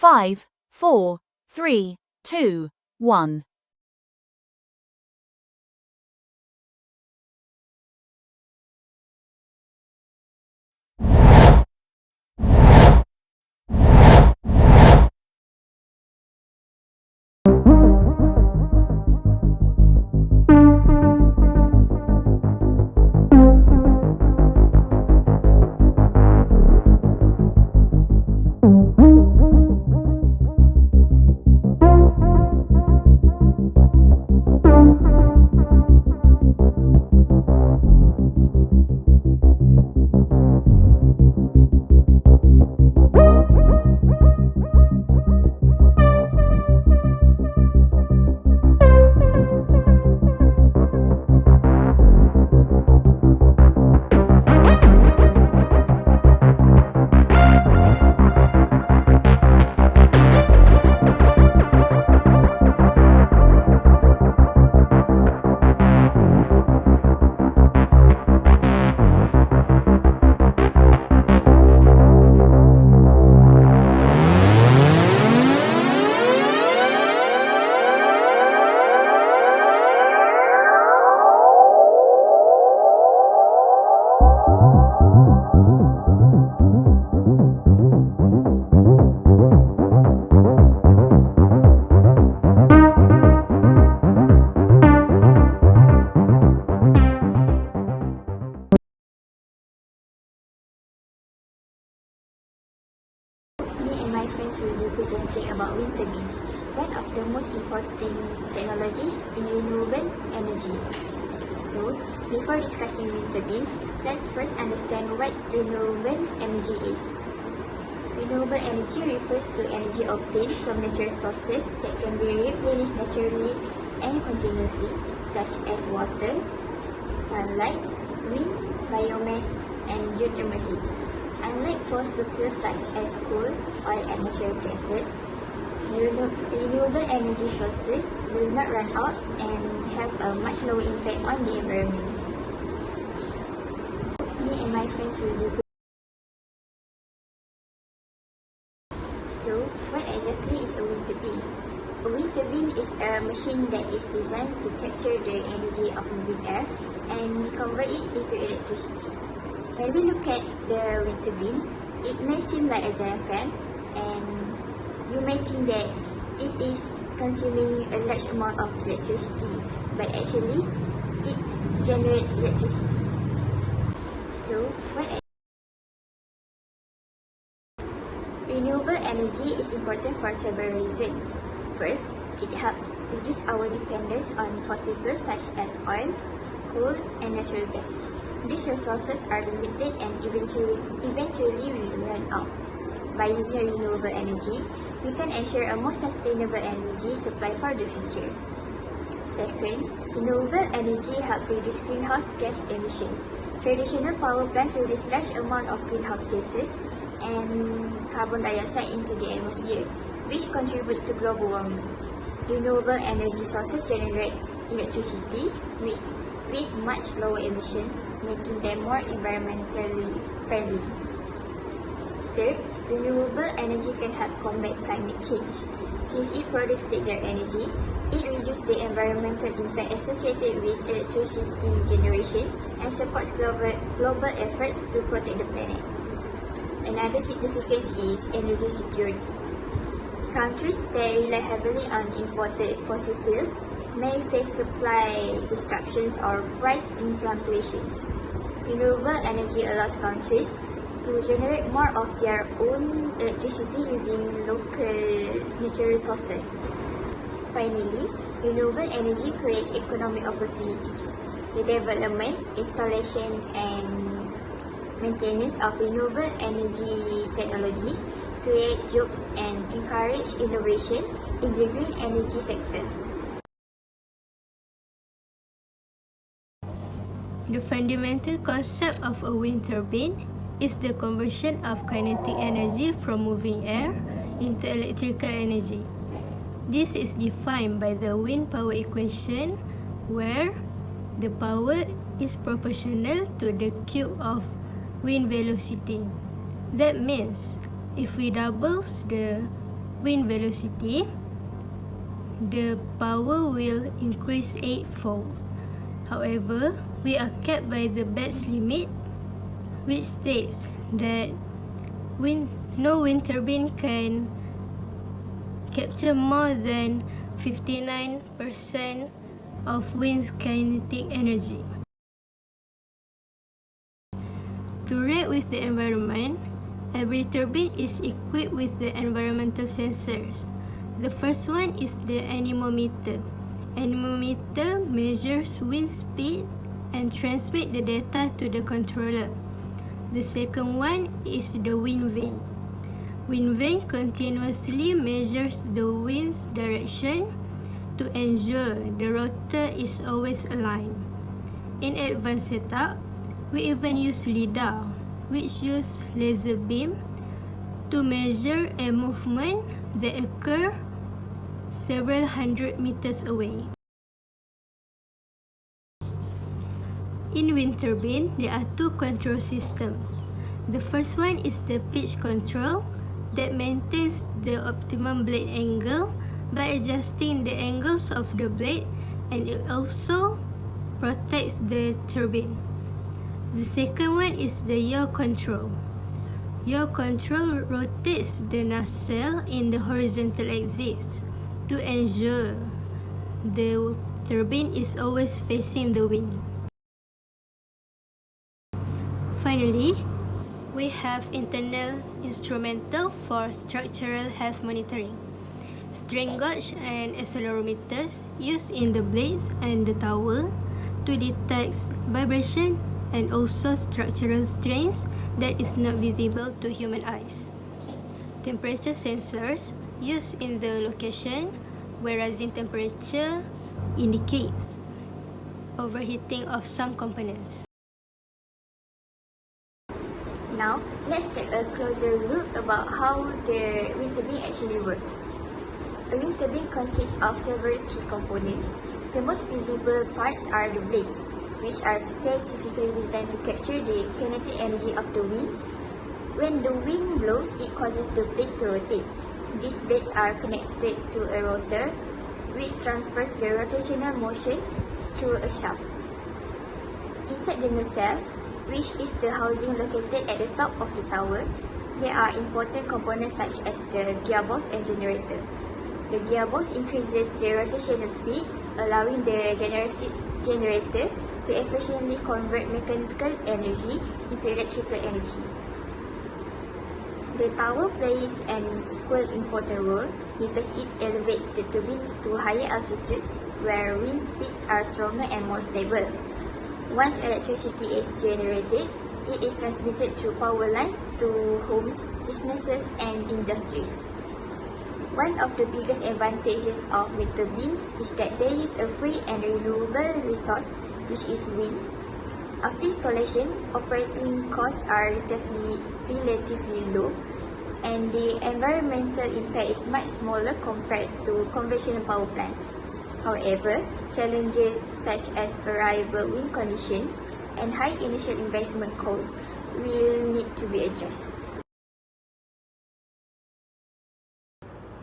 5, 4, 3, 2, 1. Me and my friends will be presenting about wind turbines, one of the most important technologies in renewable energy. So, before discussing wind turbines, let's first understand what renewable energy is. Renewable energy refers to energy obtained from natural sources that can be replenished naturally and continuously, such as water, sunlight, wind, biomass, and geothermal heat. Unlike fossil fuels such as coal, oil, and natural gases, renewable energy sources will not run out and have a much lower impact on the environment. Me and my friends will be. So, what exactly is a wind turbine? A wind turbine is a machine that is designed to capture the energy of moving air and convert it into electricity. When we look at the wind turbine, it may seem like a giant fan, and you may think that it is consuming a large amount of electricity, but actually, it generates electricity. So, renewable energy is important for several reasons. First, it helps reduce our dependence on fossil fuels such as oil, coal, and natural gas. These resources are limited and eventually will run out. By using renewable energy, we can ensure a more sustainable energy supply for the future. Second, renewable energy helps reduce greenhouse gas emissions. Traditional power plants release large amount of greenhouse gases and carbon dioxide into the atmosphere, which contributes to global warming. Renewable energy sources generate electricity with much lower emissions, making them more environmentally friendly. Third, renewable energy can help combat climate change. Since it produces cleaner energy, it reduces the environmental impact associated with electricity generation and supports global efforts to protect the planet. Another significance is energy security. Countries that rely heavily on imported fossil fuels may face supply disruptions or price fluctuations. Renewable energy allows countries to generate more of their own electricity using local natural resources. Finally, renewable energy creates economic opportunities. The development, installation, and maintenance of renewable energy technologies create jobs and encourage innovation in the green energy sector. The fundamental concept of a wind turbine is the conversion of kinetic energy from moving air into electrical energy. This is defined by the wind power equation, where the power is proportional to the cube of wind velocity. That means if we double the wind velocity, the power will increase 8-fold. However, we are capped by the Betz limit, which states that no wind turbine can capture more than 59% of wind's kinetic energy. To react with the environment, every turbine is equipped with the environmental sensors. The first one is the anemometer. Anemometer measures wind speed and transmits the data to the controller. The second one is the wind vane. Wind vane continuously measures the wind's direction to ensure the rotor is always aligned. In advanced setup, we even use LiDAR, which use laser beam to measure a movement that occurs several hundred meters away. In wind turbine, there are two control systems. The first one is the pitch control that maintains the optimum blade angle by adjusting the angles of the blade, and it also protects the turbine. The second one is the yaw control. Yaw control rotates the nacelle in the horizontal axis to ensure the turbine is always facing the wind. Finally, we have internal instrumental for structural health monitoring. Strain gauge and accelerometers used in the blades and the tower to detect vibration and also structural strains that is not visible to human eyes. Temperature sensors used in the location where rising temperature indicates overheating of some components. Now, let's take a closer look about how the wind turbine actually works. A wind turbine consists of several key components. The most visible parts are the blades, which are specifically designed to capture the kinetic energy of the wind. When the wind blows, it causes the blade to rotate. These blades are connected to a rotor, which transfers the rotational motion through a shaft. Inside the nacelle, which is the housing located at the top of the tower, there are important components such as the gearbox and generator. The gearbox increases the rotational speed, allowing the generator to efficiently convert mechanical energy into electrical energy. The tower plays an equally important role because it elevates the turbine to higher altitudes where wind speeds are stronger and more stable. Once electricity is generated, it is transmitted through power lines to homes, businesses, and industries. One of the biggest advantages of wind turbines is that they use a free and renewable resource, which is wind. After installation, operating costs are relatively low, and the environmental impact is much smaller compared to conventional power plants. However, challenges such as variable wind conditions and high initial investment costs will need to be addressed.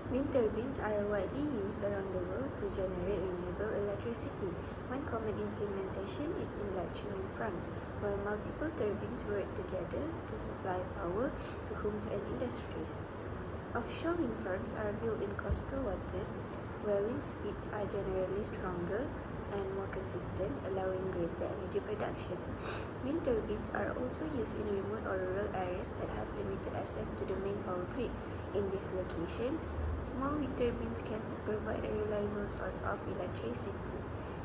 Wind turbines are widely used around the world to generate renewable electricity. One common implementation is in large wind farms, where multiple turbines work together to supply power to homes and industries. Offshore wind farms are built in coastal waters, where wind speeds are generally stronger and more consistent, allowing greater energy production. Wind turbines are also used in remote or rural areas that have limited access to the main power grid. In these locations, small wind turbines can provide a reliable source of electricity.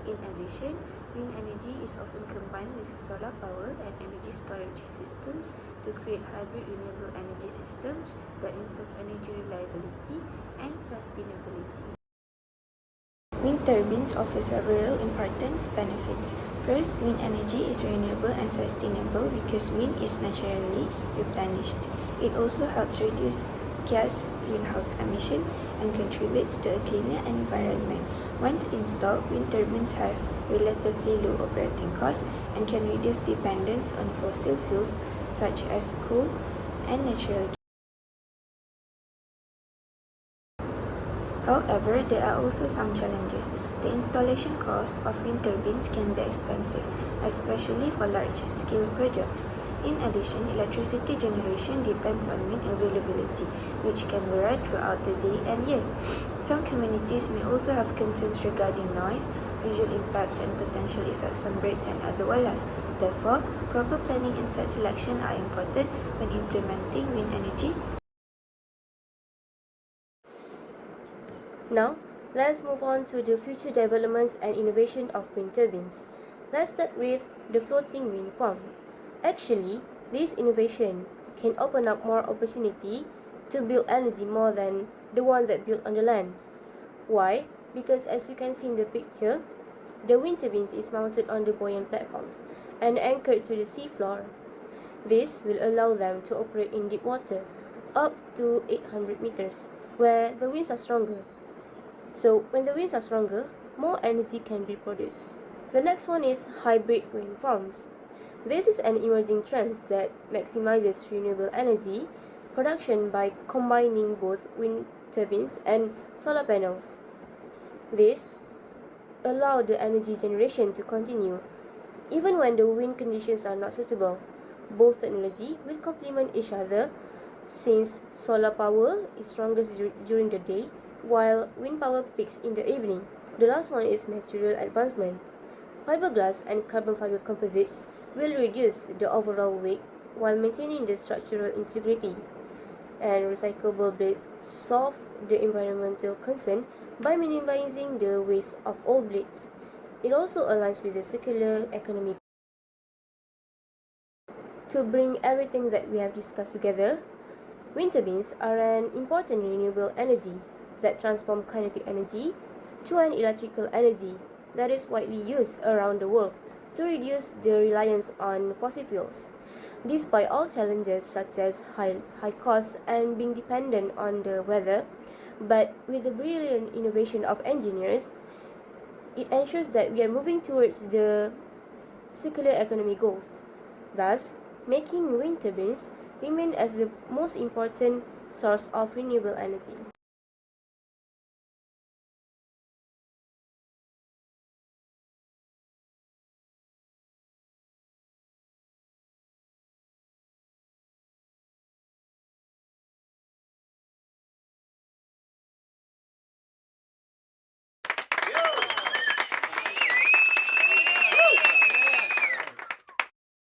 In addition, wind energy is often combined with solar power and energy storage systems to create hybrid renewable energy systems that improve energy reliability and sustainability. Wind turbines offer several important benefits. First, wind energy is renewable and sustainable because wind is naturally replenished. It also helps reduce gas greenhouse emission and contributes to a cleaner environment. Once installed, wind turbines have relatively low operating costs and can reduce dependence on fossil fuels such as coal and natural gas. However, there are also some challenges. The installation cost of wind turbines can be expensive, especially for large-scale projects. In addition, electricity generation depends on wind availability, which can vary throughout the day and year. Some communities may also have concerns regarding noise, visual impact, and potential effects on birds and other wildlife. Therefore, proper planning and site selection are important when implementing wind energy. Now, let's move on to the future developments and innovation of wind turbines. Let's start with the floating wind farm. Actually, this innovation can open up more opportunity to build energy more than the one that built on the land. Why? Because as you can see in the picture, the wind turbines is mounted on the buoyant platforms and anchored to the seafloor. This will allow them to operate in deep water, up to 800 meters, where the winds are stronger. So, when the winds are stronger, more energy can be produced. The next one is hybrid wind farms. This is an emerging trend that maximizes renewable energy production by combining both wind turbines and solar panels. This allows the energy generation to continue even when the wind conditions are not suitable. Both technology will complement each other since solar power is strongest during the day while wind power peaks in the evening. The last one is material advancement. Fiberglass and carbon fiber composites will reduce the overall weight while maintaining the structural integrity. And recyclable blades solve the environmental concern by minimizing the waste of old blades. It also aligns with the circular economy. To bring everything that we have discussed together, wind turbines are an important renewable energy that transforms kinetic energy to an electrical energy that is widely used around the world to reduce the reliance on fossil fuels. Despite all challenges such as high costs and being dependent on the weather, but with the brilliant innovation of engineers, it ensures that we are moving towards the circular economy goals, thus making wind turbines remain as the most important source of renewable energy.